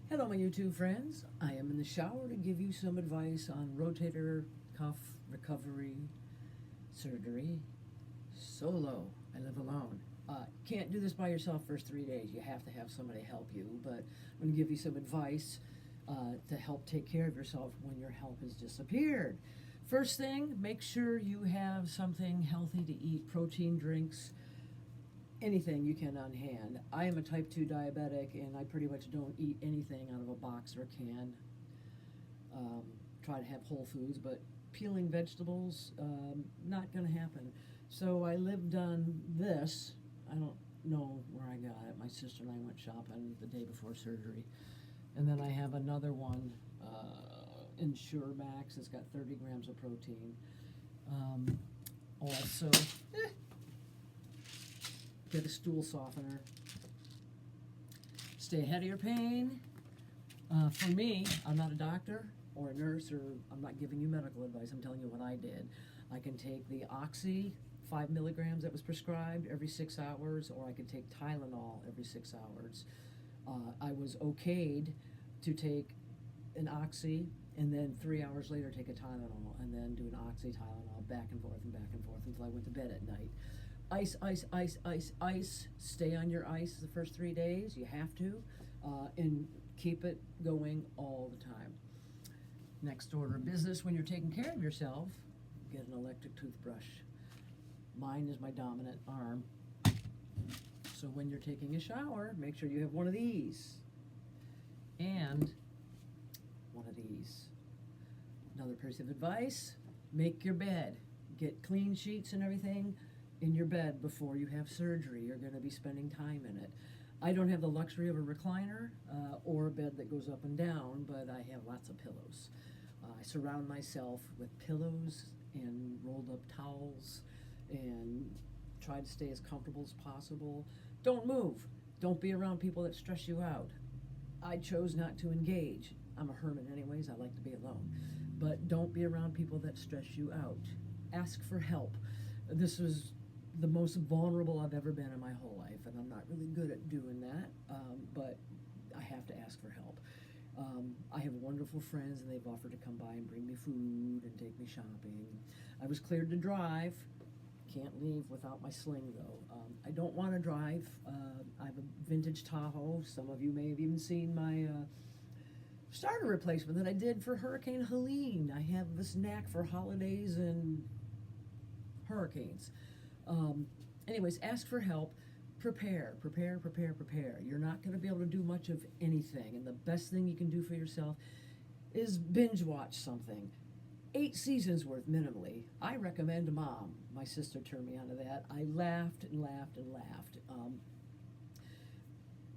Hello, my YouTube friends. I am in the shower to give you some advice on rotator cuff recovery surgery solo. I live alone. Can't do this by yourself first 3 days. You have to have somebody help you, but I'm going to give you some advice to help take care of yourself when your help has disappeared. First thing, make sure you have something healthy to eat, protein drinks, anything you can on hand. I am a type 2 diabetic and I pretty much don't eat anything out of a box or a can. Um, Try to have whole foods, but peeling vegetables, not going to happen. So I lived on this. I don't know where I got it. My sister and I went shopping the day before surgery. And then I have another one, Ensure Max. It's got 30 grams of protein. Also, get a stool softener. Stay ahead of your pain. For me, I'm not a doctor or a nurse, or I'm not giving you medical advice. I'm telling you what I did. I can take the Oxy, 5 milligrams that was prescribed every 6 hours, or I can take Tylenol every 6 hours. I was okayed to take an Oxy and then 3 hours later take a Tylenol and then do an Oxy Tylenol back and forth until I went to bed at night. Ice, ice, ice, ice, ice. Stay on your ice the first 3 days. You have to. And keep it going all the time. Next order of business, when you're taking care of yourself, get an electric toothbrush. Mine is my dominant arm. So when you're taking a shower, make sure you have one of these. And one of these. Another piece of advice, make your bed. Get clean sheets and everything in your bed before you have surgery. You're going to be spending time in it. I don't have the luxury of a recliner or a bed that goes up and down, but I have lots of pillows. I surround myself with pillows and rolled up towels and try to stay as comfortable as possible. Don't move. Don't be around people that stress you out. I chose not to engage. I'm a hermit anyways. I like to be alone. But don't be around people that stress you out. Ask for help. This was the most vulnerable I've ever been in my whole life, and I'm not really good at doing that, but I have to ask for help. I have wonderful friends, and they've offered to come by and bring me food and take me shopping. I was cleared to drive. Can't leave without my sling, though. I don't want to drive. I have a vintage Tahoe. Some of you may have even seen my starter replacement that I did for Hurricane Helene. I have this knack for holidays and hurricanes. Anyways, ask for help. Prepare. You're not going to be able to do much of anything, and the best thing you can do for yourself is binge watch something. 8 seasons worth minimally. I recommend Mom. My sister turned me onto that. I laughed and laughed and laughed.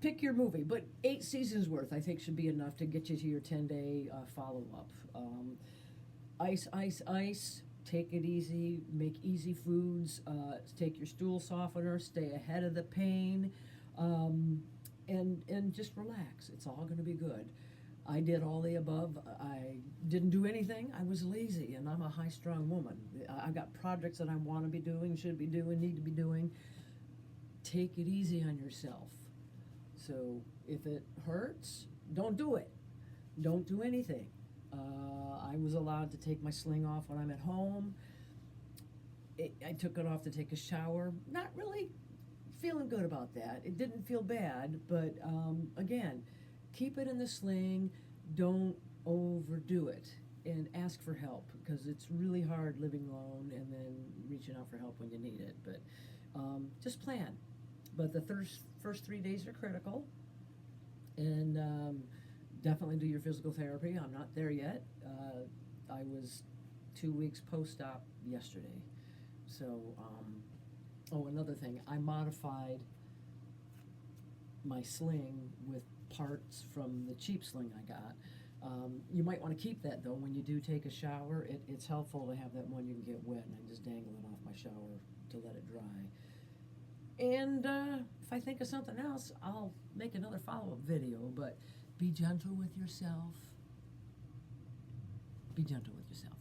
Pick your movie, but 8 seasons worth I think should be enough to get you to your 10-day follow-up. Ice, ice, ice. Take it easy, make easy foods, take your stool softener, stay ahead of the pain, and just relax. It's all going to be good. I did all the above. I didn't do anything. I was lazy, and I'm a high-strung woman. I've got projects that I want to be doing, should be doing, need to be doing. Take it easy on yourself. So if it hurts, don't do it. Don't do anything. I was allowed to take my sling off when I'm at home. I took it off to take a shower. Not really feeling good about that. It didn't feel bad, but again, keep it in the sling. Don't overdo it, and ask for help, because it's really hard living alone and then reaching out for help when you need it. But just plan. But the first 3 days are critical, and definitely do your physical therapy. I'm not there yet. I was 2 weeks post-op yesterday. So, another thing, I modified my sling with parts from the cheap sling I got. You might want to keep that, though. When you do take a shower, it's helpful to have that one you can get wet, and I just dangle it off my shower to let it dry. And if I think of something else, I'll make another follow-up video, but be gentle with yourself. Be gentle with yourself.